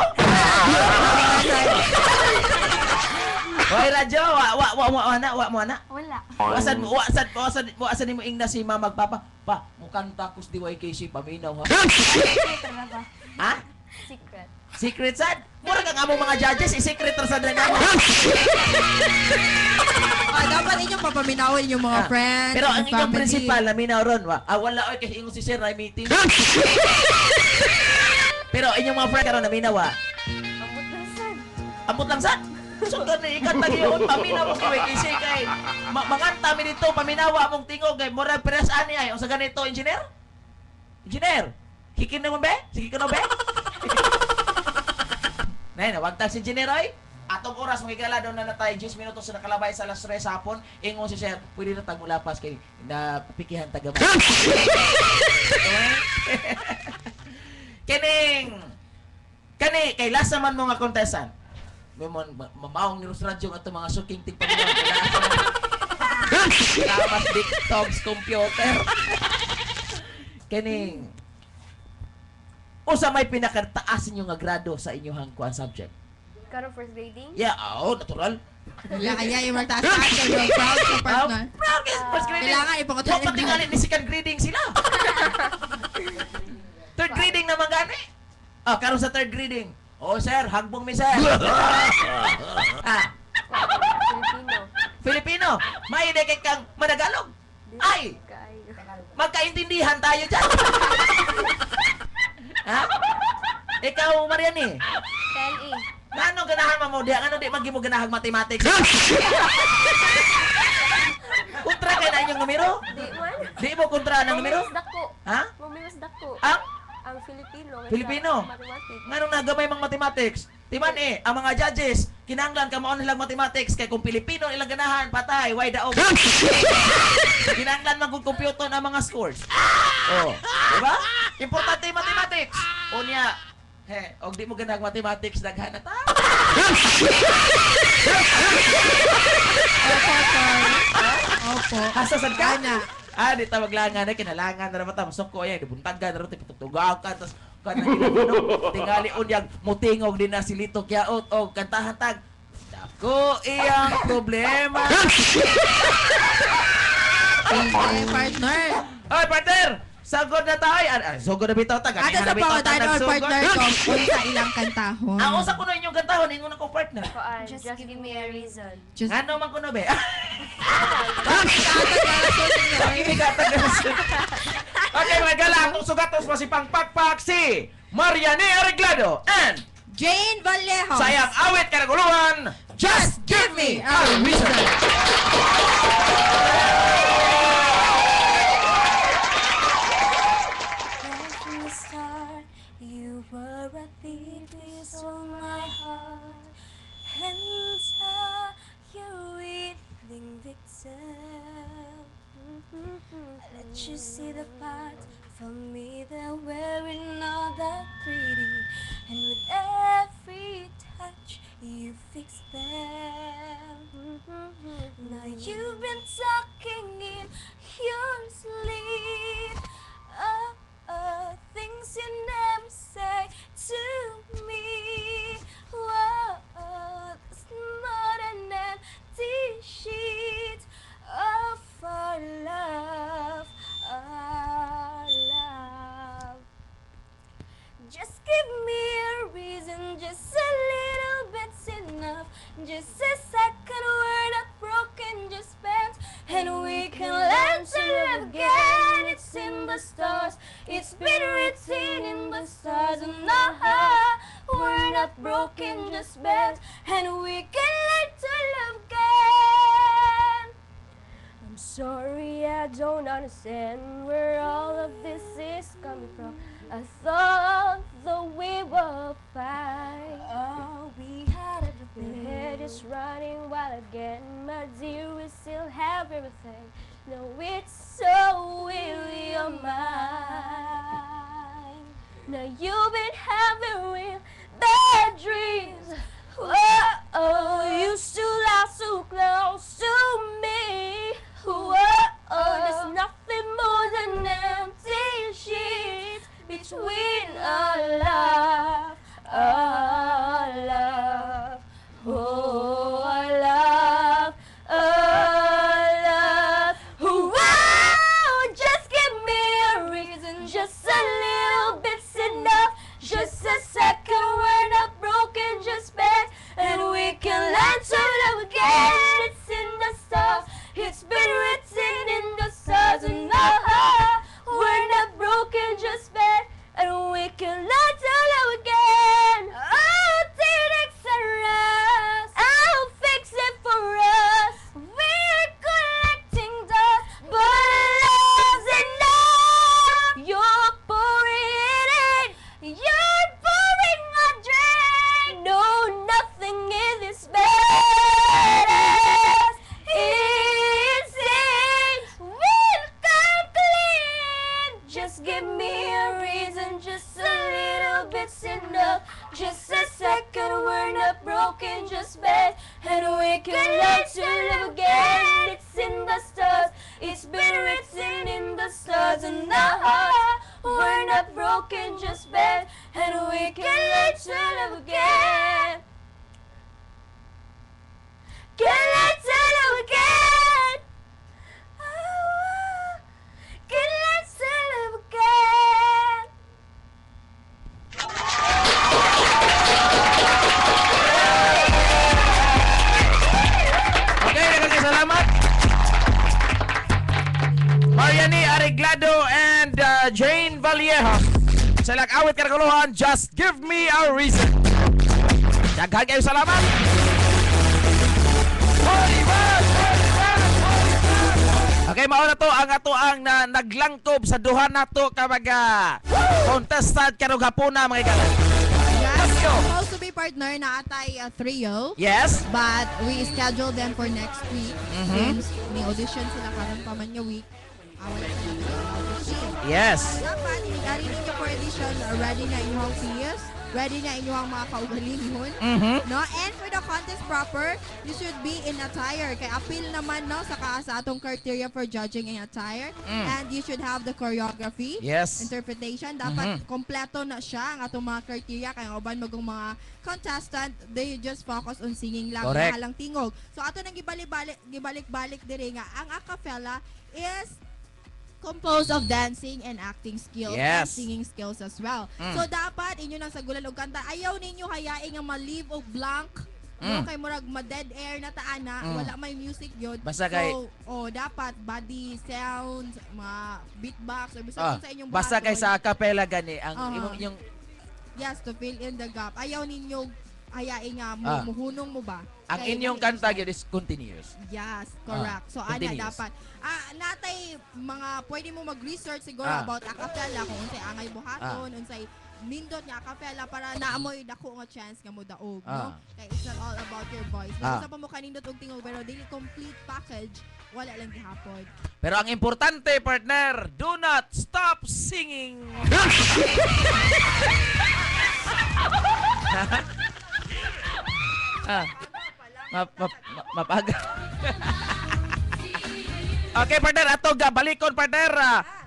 Hoy radyo, wa mo ana. Wala. Wa sad nimo ingna si mama magpapa. Pa, mukhang takos di YKC paminaw ha. Secret na ba? Ha? Secret. Secret sad? Mura kang among mga judges, i-secret ra sad na mo. Dapat inyong papaminawin yung mga friends. Pero ang and inyong family. principal, naminaw ron, wa. Wala oy kasi ingon si sir ay meeting. Pero inyong mga friend karon naminaw wa. Ambot na sad. Ambot lang sad. So gani ikat lagi yung paminaw mo kay kasi kay manganta mi dito paminawa mong tingog kay murag peras ani ay unsa ganito engineer? Engineer. Hikin na mo be? Sige ka no be? Nay na wag ta si engineer ay. Atong oras magigala daw na natay 10 minutos sa nakalabay sa alas 3 hapon. Ingon si sir, pwede na tag mulapas kay na pikihan taga ba. Kani kay lasa man mo nga contestant. Mamaong ni Rosradyo at mga suking tigpaglaw. Lamas TikToks computer. Kaning usa may pinakataas ninyo nga grado sa inyong kuan subject. Karon first grading? Yeah, natural. Wala kaya yung magtaas sa akin. You're proud sa partner. Proud is first grading. Kailangan ipangutan Pati nga ni second grading sila. Third grading naman gani. Karon sa third grading. Oh, sir, hagbong mi, sir. Filipino. Filipino. May kay kang Managalog. Ay, Kaayo. magkaintindihan tayo dyan. Ha? Ikaw, Mariani. 10A. Ano ganahan mo diya? Ano di magi mo ganahang mathematics? Kontra kay na inyong numero? Di man. Di mo kontra ng numero? Mamiwas dako. Ha? Mamiwas dako. Ang Ang Filipino. Filipino? Mathematics. Nganong nagamay mang mathematics? Timan ang mga judges, kinanglan kamaon nilang mathematics kay kung Pilipino ilang ganahan, patay, why daog. Kinanglan man kung computer ang mga scores. Oh, di ba? Importante yung mathematics. O niya, og di mo ganang mathematics, daghan na ta. Opo. Hasasad ka? Ana. Di tawag langan na, kinalangan na naman ta. Masok ko yan, dibuntag ka na rin, tiputugtugaw ka, tapos kan tingali unyag mutingog din na si Lito Kyaot o kantahan tag dako iyang problema. Sige, partner. Oy partner, sagod na tayo. Sugod na bitaw tag. Ato sa pangutan or partner ko kung sa ilang kantahon. Ang usa ko na inyong kantahon, ingon ako partner. Koan. Just give me a reason. Just Ano man kuno be? Ibigatan na rason. Okay, mga gala, atong sugatos masipang pakpak si Mariani Arreglado and Jane Vallejo. sayang awit karaguluhan. Just give me a reason. Right from the start, you were a thief, you stole my heart. Hence, you willing victim. I let you see the parts from me that wearing all that pretty, and with every touch, you fix them. Now you've been talking in your sleep. Things you never say to me. Whoa, it's not an empty sheet of our love, our love. Just not broken, just bent, and we can learn to love again. I'm sorry, I don't understand where all of this is coming from. I thought that we were fine. Oh, we had everything. The head is running wild again. My dear, we still have everything. No, it's so will your mind. Now you've been having real bad dreams. Oh, you still are so close to me. Oh, there's nothing more than empty sheets between our love, our love, oh, our love, our love. Oh, just give me a reason, just a little bit's enough, just a second, we're not broken, just bent, and we can learn to love again. It's in the stars, it's been written in the stars, and we're not broken, just bent, and we can learn to love again. Oh, T-Rex and us, I'll fix it for us. We're collecting dust, but love's enough. You're pouring it in, you're pouring a drink. No, nothing in this matters. It seems we'll come clean. Just give me a reason, just a little bit's enough. Just a second, we're not broken, just bent, and we can learn to live again. It's in the stars, it's been written in the stars, and we're not broken, just bent, and we can learn to live again. Can learn to live again. Oh, can learn to live again. Okay, daghang salamat. Mariani Areglado and Jane Vallejo. Sa awit karaguluhan, Just Give Me a Reason. Daghan kayo salamat. Okay, mao na to ang ato ang naglangkob sa duha nato ka mga contestant karong hapuna mga igalan. Yes, Let's go. supposed to be partner na atay trio. Yes. But we scheduled them for next week since may audition sila karon pa man nga week. Wala sila audition. Yes. Dapat inigali ninyo for edition, ready na inyong fees, ready na inyong mga kaugalingon. No? And for the contest proper, you should be in attire. Kay appeal naman no sa atong criteria for judging in attire. And you should have the choreography. Yes. Interpretation. Dapat kompleto na siya ang atong mga criteria. Kaya uban magong mga contestant, they just focus on singing lang. Correct. Halang tingog. So ato nang gibalik-balik diri nga ang acapella is composed of dancing and acting skills and Yes. singing skills as well. So dapat inyo nang sagulan og kanta, ayaw ninyo hayain nga ma-leave og blank. No, kay murag ma-dead air na taana, wala may music yun. Basta kay- So, dapat body sounds, mga beatbox or Ah, sa inyong basta kay buhaton. sa acapella gani ang imong yung Yes, to fill in the gap. Ayaw ninyo hayain nga Ah. muhunong mo ba? ang Kay inyong dili kanta siya- gyud is continuous. Yes, correct. So, ana continuous. dapat. Natay mga pwede mo mag-research siguro Ah. about acapella kung unsay angay buhaton, unsay nindot nga acapella para naamoy dako nga chance nga mo daog, no? Kaya it's not all about your voice. Basta pa mo kanindot og tingog pero dili complete package, wala lang gihapon. Pero ang importante, partner, do not stop singing. Mapaga. Okay, partner, atong balikon, partner.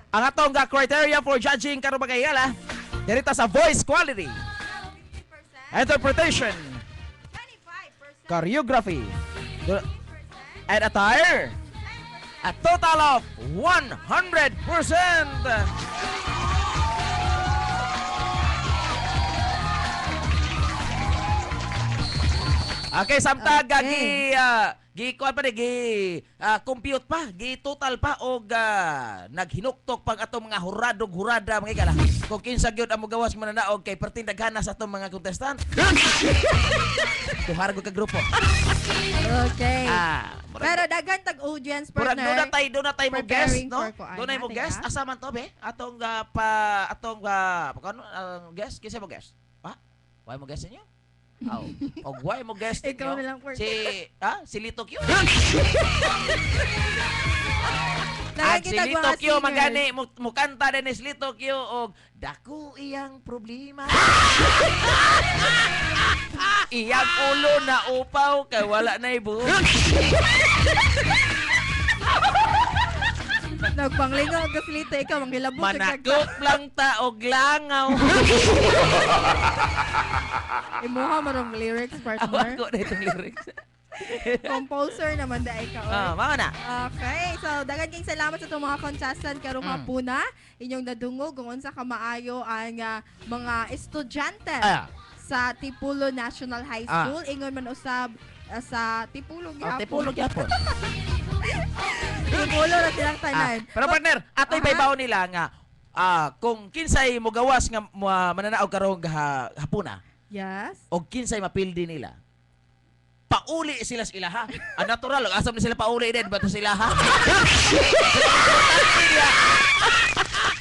Ang atong criteria for judging karon mga igala. Dirita sa voice quality, 50%, interpretation, 25%, choreography, and attire. A total of 100%. Okay, samtang kuan pa gi compute pa, gi total pa og naghinuktok pag atong mga huradog-hurada mga ikala. Kung kinsa gyud ang mogawas mananaog kay perting daghana sa atong mga contestant. Tuhar ko ka grupo. Okay. Murag- Pero daghan tag audience Murag partner. doon na tay mo guest, Preparing no? for kuan Doon na mo natin, guest. ha? Asa man to be? Atong kano guest? Kinsa mo guest? Ha? Why mo guest niyo? Aw. Og why mo guest Ikaw niyo? na lang, partner. Si Lito Q. Daghan At si kitag Lito mga Q singers. magani mo kanta din ni Lito Q og dako iyang problema. Iyang ulo na upaw kay wala na ibuhok. Nagpanglingaw ka silito ikaw manghilabot kag Manakop lang ta og langaw. imuha marong lyrics partner. Ako na itong lyrics. Composer naman da ikaw. Mga na. Okay, so dagan kayong salamat sa itong mga contestant karong hapuna. Inyong nadungog kung unsa ka maayo ang mga estudyante sa Tipulo National High School. Ingon man usab sa Tipulo gyapon. Tipulog yapon. Tipulo na silang tanan. Pero partner, ato'y baybaw nila nga kung kinsay mo gawas nga mananaog karong hapuna Yes. o kinsay mapildi nila. Pauli sila sa ilaha. Ang natural, asam na sila pauli din, bato sila ha?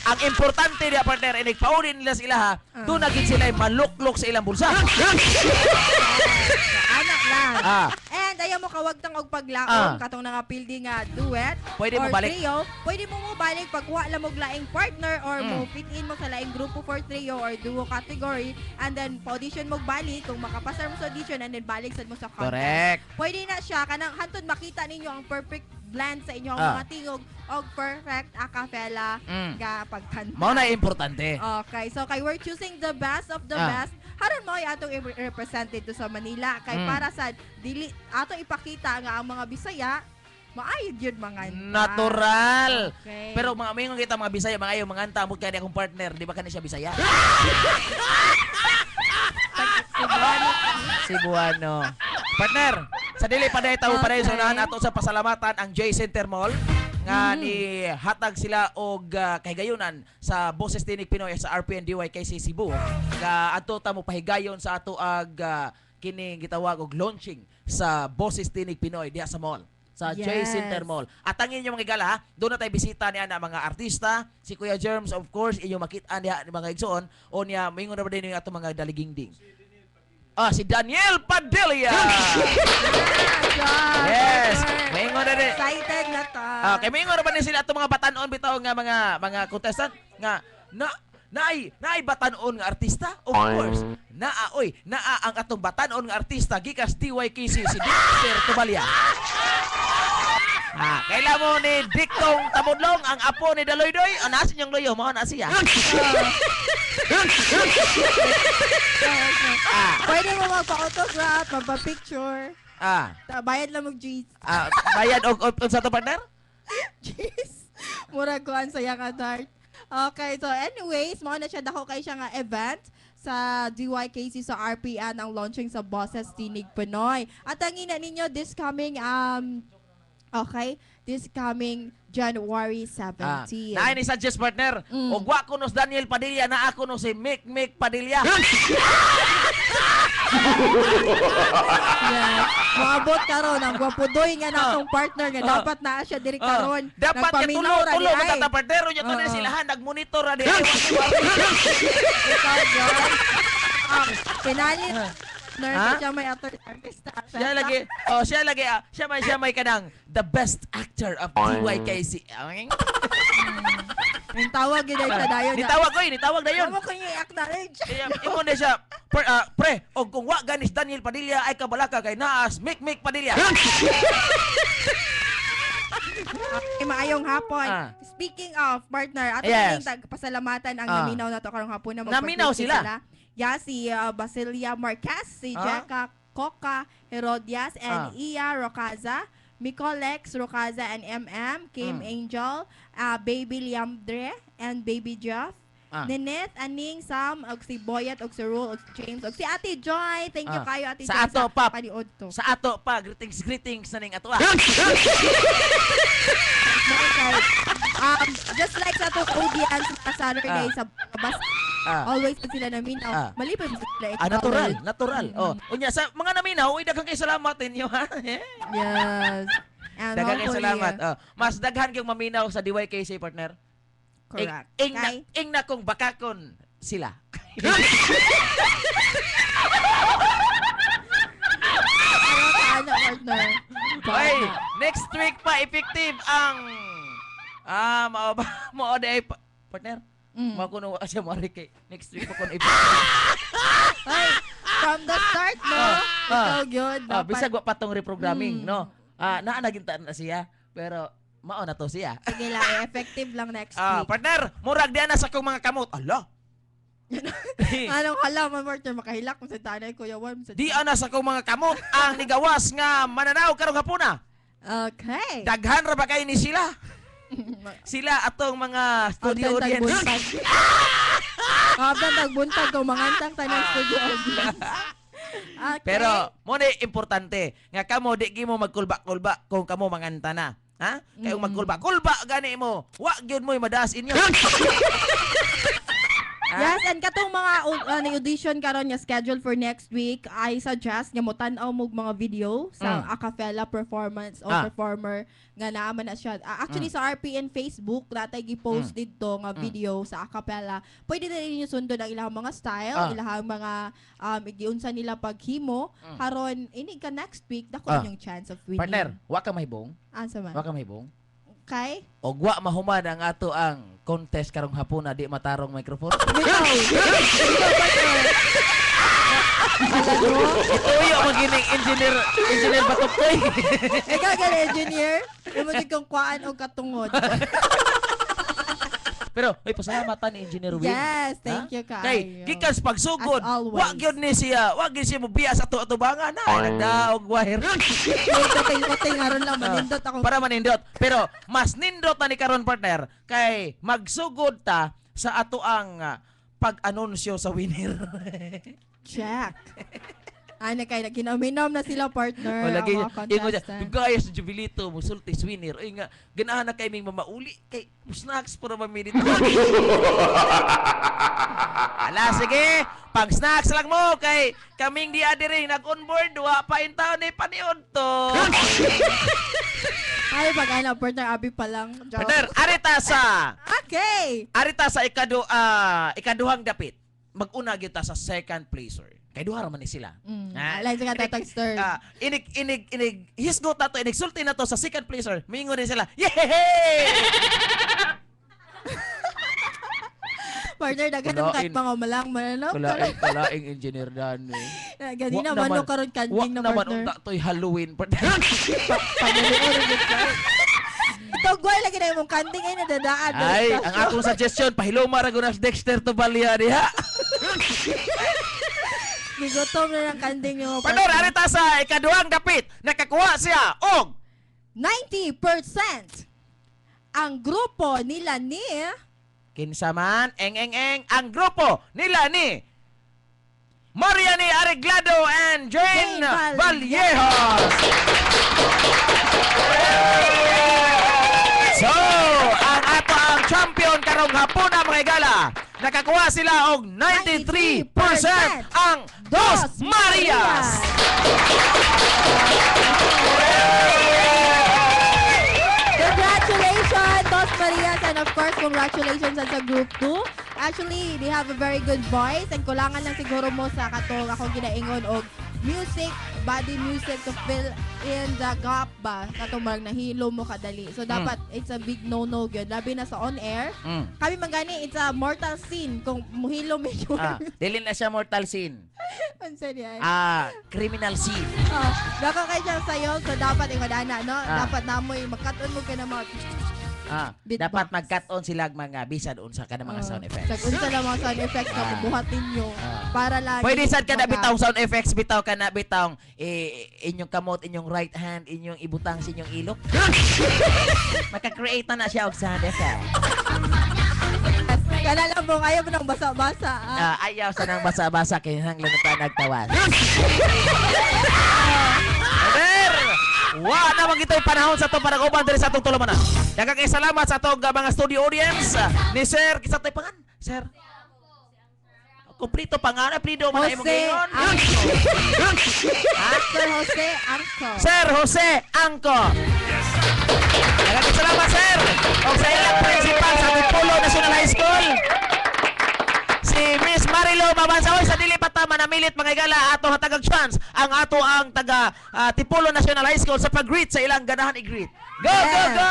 Ang importante niya, partner, pauli nila sa ilaha, doon naging sila maluklok sa ilang bulsa. Anak lang. Ah. And ayaw mo kawagtang og paglaom katong nangapildi nga duet Pwede or mo balik. trio. Pwede mo balik pag wa lang mo laing partner or mo fit in mo sa laing grupo for trio or duo category and then audition mo balik kung makapasar mo sa audition and then balik sad mo sa contest. Correct. Pwede na siya kanang hantod makita ninyo ang perfect blend sa inyong mga tingog og perfect a cappella nga pagkanta. Mao na importante. Okay, so kay we're choosing the best of the best. Haron mo atong i-represent dito sa Manila kay para sa dili atong ipakita nga ang mga Bisaya maayo gyud mga Natural. Okay. Pero mga mingon kita mga Bisaya, mga ayo manganta mo kani akong partner, di ba kani siya Bisaya? Cebuano. Partner, sa dili pa dayon tawo pa dayon sa unahan ato sa pasalamatan ang J Center Mall nga ni hatag sila og kahigayunan sa Boses Tinig Pinoy sa RPN DYKC Cebu nga adto ta mo pahigayon sa ato ag kini gitawag og launching sa Boses Tinig Pinoy diha sa mall sa J Yes. Center Mall. At ang inyong mga igala, doon na tayo bisita niya na mga artista, si Kuya Germs, of course, inyong makita niya mga igsoon, o niya, mayingon na ba din yung ato mga daligingding. Si Daniel Padilla! Yes! Mayingon na din. Excited na ta. Kay mayingon na ba din sila ato mga batanon bitaw nga mga contestant nga naay batanon nga artista? Of course. Naa ang atong batanon nga artista gikas DYKC si Dexter Tubalya. Kailan mo ni Diktong Tamudlong ang apo ni Daloydoy? Nasa niyang loyo, mao na siya. Pwede mo magpa-autograph, magpa-picture. Bayad lang mag-G's. Bayad og sa to partner? G's. Murag kuan sa yang adart. Okay, so anyways, mao na siya dako kay siya nga event sa DYKC sa RPN ang launching sa Boses Tinig Pinoy. At ang ina ninyo this coming this coming January 17. Naay ni suggest partner. Og wa ko nos Daniel Padilla na ako no si Mick Padilla. Yes. Maabot karon ang gwapudoy nga na akong partner nga dapat naa siya diri karon. Dapat ka tulo mo tata partner nya to na silahan nagmonitor ra di ay Ikaw, John. Pinalit. Siya may artista. siya may kanang the best actor of DYKC. Yung tawag yun ay sa dayon. Nitawag dayon. Ano ko yung i-acknowledge? Imo na siya pre, og kung wa ganis Daniel Padilla ay kabalaka kay naas Mick Padilla. Maayong hapon. Speaking of partner, ato Yes. kaming pasalamatan ang naminaw na to karong hapon na Naminaw sila? Yeah, si Basilia Marquez, si Jeka Coca Herodias, and Iya Rocaza, Micolex Rocaza and MM, Kim Angel, Baby Liamdre, and Baby Jeff, Ninette, Aning, Sam, og si Boyet, og si Rule, og si James, og si Ate Joy. Thank you kayo, Ate Sa Joy. ato, Pap. Paniod to. Sa ato pa, greetings na ning ato. Just like sa itong audience sa Saturday sa bus, always na sila naminaw. Malipay mo sila Natural. Oh, unya sa mga naminaw, daghang kay salamat ninyo ha. Yes. And Daghang kay hopefully, salamat. Oh, mas daghan gyud maminaw sa DYKC partner. Correct. Ing na kung bakakon sila. Ano, partner? Oy, next week pa effective ang mao day partner. Mao kuno siya mo kay next week pa kun effective. Ay, from the start, no? Ikaw yun. Bisag wa patong reprogramming, no? Naa nagintaan na siya, pero mao na to siya. Sige lang, effective lang next week. Partner, murag diyan na sa kong mga kamot. Ala. Anong halaman, partner? Makahilak mo sa tanay, Kuya Worm. Di ana sa kong mga kamot ang nigawas nga mananaw karong hapuna. Okay. Daghan ra ba kay ni sila? Sila atong mga studio audience. Habang tagbuntag ko, mangantang tanang studio audience. Okay. Pero mo ni importante nga kamo di gi mo magkulba-kulba kung kamo manganta na. Ha? Kay magkulba-kulba gani mo. Wa gyud mo madaas inyo. Yes, and katong mga audition karon nga scheduled for next week, I suggest nga mo tan-aw mo mga video sa a cappella performance o performer nga naaman na siya. Actually sa RPN Facebook natay gi-post dito nga video sa a cappella. Pwede na rin niyo sundon ang ilang mga style, ilang mga giunsa nila paghimo. Haron ini ka next week dako inyong chance of winning. Partner, wa ka mahibong? Asa man? Wa ka mahibong? Okay? Og wa mahuman ang ato ang contest karong hapuna di matarong microphone. Bitaw. Uy, ang magining engineer Batukoy. Ikaw ka engineer, imo jud kong kuan og katungod. Pero pasalamatan ni Engineer Win. Yes, thank you kaayo. Kay gikan sa pagsugod, As always. wa gyud ni siya, wa gyud siya mobias ato atubangan na nagdaog wire. Kuting aron lang manindot ako. Para manindot. Pero mas nindot na ni karon partner kay magsugod ta sa ato ang pag-anunsyo sa winner. Check. Ana kay naginaminom na sila partner. O lagi ang mga ingo niya, contestant. gaya sa Jubilito, musultis winner. Ay nga, ganahan na kay ming mamauli kay snacks para mamili dito. Ala, sige, pag snacks lang mo kay kaming di adiri nag-onboard, wa pa in taon ni paniod to. Ay, pag ano, partner, abi pa lang. Joke. Partner, Okay. arita sa ikaduhang dapit. Mag-una kita sa second placer. Kay duha ra man ni sila. Alay sa katay texter. Inig hisgot na to, inig sulti na to sa second placer. Mingo din sila. Yay! Partner, dagan ang kat mga malang mananaw. Kalaing engineer dan eh. Ganina man karon kanding na naman partner. unta to'y Halloween. Partner. Ito, gway lagi na yung kanding ay nadadaan. Ay, ang akong suggestion, pahiloma ra gunas Dexter to Balia diha. Gigotom na ng kanding yung Partner, arita sa ikaduhang dapit. Nakakuha siya og 90% ang grupo nila ni kinsa man, ang grupo nila ni Mariani Areglado and Jane Jane Vallejos. So, ang ato ang champion karong hapuna mga igala. Nakakuha sila og 93% ang Dos Marias. Congratulations, Dos Marias, and of course, congratulations sa Group 2. Actually, they have a very good voice and kulangan lang siguro mo sa katong akong ginaingon og music, body music to fill in the gap ba katong marang nahilo mo kadali. So dapat it's a big no-no gyud labi na sa on air. Kami man gani it's a mortal sin kung muhilo mo yun. Dili na siya mortal sin. Unsa niya? Criminal sin. Dako kay siya sayo so dapat iwadana no. Dapat namoy magkaton mo ka na mga beatbox. Dapat mag-cut-on sila mga bisan unsa ka ng mga sound effects. Sa unsa lang mga sound effects na buhatin nyo para lang. Pwede sad ka na bitawng sound effects, bitaw ka na bitawng inyong kamot, inyong right hand, inyong ibutang sa inyong ilok. Maka-create na siya og sound effect. Yes, Kala lang mo, ayaw mo nang basa-basa. Ayaw sa nang basa-basa kaya nang lungutan nagtawan. Sir! Wa na man gito'y panahon sa itong panaguban diri sa itong tulumanan. Daghang kay salamat sa itong mga studio audience ni Sir. Kisa tayo pangan? Sir? Kumplito pangan. Plido man na imong Jose gayon. Sir Jose Angco. Sir Jose Angco. Daghang kay salamat, Sir. O sa ilang principal sa Antipolo National High School. Si Miss Marilo Mabansaoy sa dili pa ta manamilit mga igala ato hatagag chance ang ato ang taga Tipolo National High School sa pag-greet sa ilang ganahan i-greet. Go go go.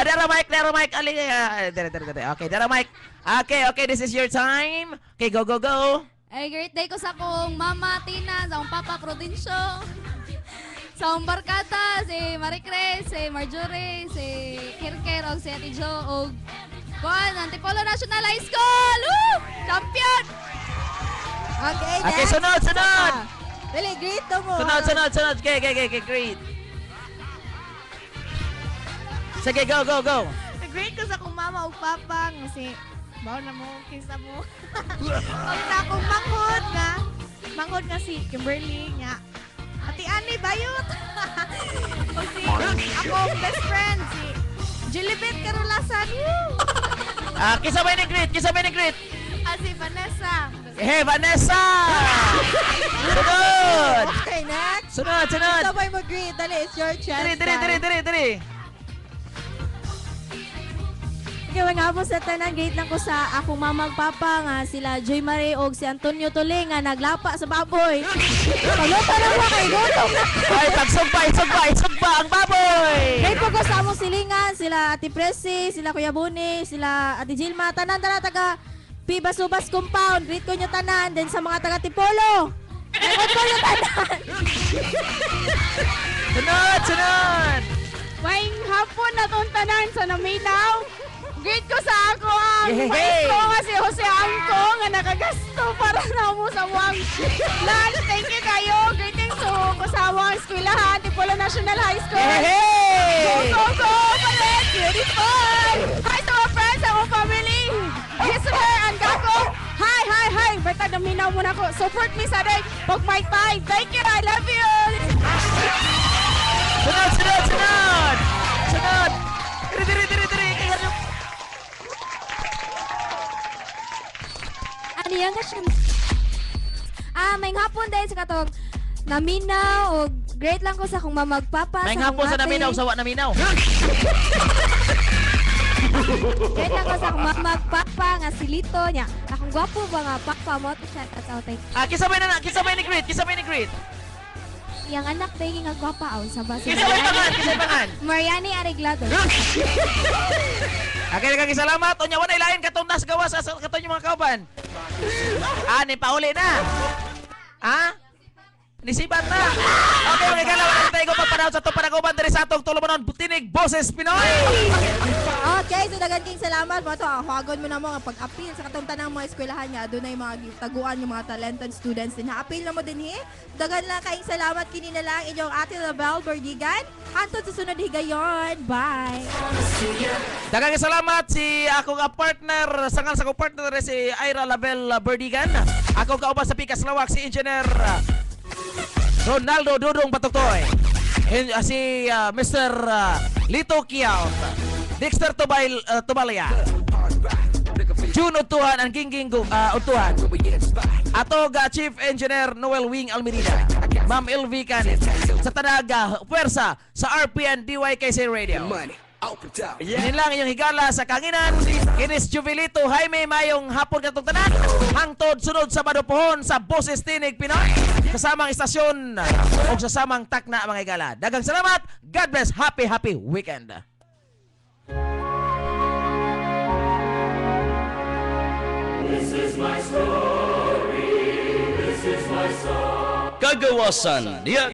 Dara Mike ali okay, Dara Mike. Okay, this is your time. Okay, go go go. Ay, great day ko sa akong mama Tina, sa akong papa Prudencio, sa akong barkada, si Maricres, si Marjorie, si Kirker, o si Ate Jo, o Kuan, Antipolo National High School! Woo! Champion! Okay, Okay, next. sunod. Dali, greet to mo. Sunod. Okay, greet. Sige, go. Greet ko sa akong mama o papa nga si bawo na mo kinsa mo. Og sa akong manghod nga si Kimberly nga. Ati Ani Bayot. Og si akong best friend si Jilibet Carolasan. Kisabay ni greet. Si Vanessa. Hey, Vanessa! Sunod! Okay, next. Sunod! Sabay mo greet. Dali, it's your chance. Diri! Okay, nga po sa tanan, gate lang ko sa akong mamag papa nga sila Joy Marie og si Antonio Tole nga naglapa sa baboy. Pagluto lang mo kay gutom na. Ay, pagsugba ang baboy! Gate po ko sa among silingan, sila Ate Presi, sila Kuya Buni, sila Ate Gilma, tanan taga Pibasubas compound. Greet ko nyo tanan, then sa mga taga Tipolo. Greet ko nyo tanan. Sunod! Maing hapon na tong tanan sa Naminaw. Greet ko sa ako ang Yay! mais ko nga si Jose Angco nga nakagasto para na mo sa wang lunch. Thank you kayo. Greetings to kasawang eskwelahan, Tipolo National High School. Hey! Go! Palit! Beautiful! Hi to our friends, our family. Listener and Gako. Hi! Basta naminaw muna ko. Support me sa day. Pag my time. Thank you. I love you. Sunod! Diri! Ano yan ka siya? May hapon dahil sa katong naminaw o great lang ko sa akong mamagpapa. May hapon sa naminaw, sawa naminaw. Great lang ko sa akong mamagpapa nga si Lito niya. Akong gwapo ba nga papa mo? Shout out tayo. Kisabay ni greet. Yang anak tayo nga gwapa aw sa basa. Kisabay pangan. Mariani Areglado. Okay, salamat. Unya wala ilain katong nas gawas sa katong mga kauban. Ni pauli na. Nisibat na. Okay, mga galaw na tayo ko pagpanahon sa itong panaguban diri sa atong tulumanon Tinig Boses Pinoy. Okay, so dagan king salamat mo to. Huwagon mo na mo ang pag-appeal sa katong tanang mga eskwelahan niya. Doon ay mga taguan yung mga talented students din. Ha-appeal na mo din Dagan lang kayong salamat kini na lang inyong Ate Label Berdigan. Hantod sa sunod higayon. Bye. Daghang salamat si akong partner, sangal sa akong partner si Ira Label Berdigan. Ako kauban sa Pikas Lawak si Engineer Ronaldo Dudong Patuktoy. Si Mr. Lito Kiao, Dexter Tubalaya, June Utuhan ang Gingging Utuhan. Atog Chief Engineer Noel Wing Almerida, Ma'am LV Canet, sa Tanaga Puwersa sa RPN DYKC Radio. Yan lang inyong higala sa kanginan. Kinis Jubilito Jaime mayong hapon katong tanan. Hangtod sunod sa Madupohon sa Boses Tinig Pinoy. Kasamang istasyon o kasamang takna mga higala. Dagang salamat. God bless. Happy weekend. Kagawasan, diya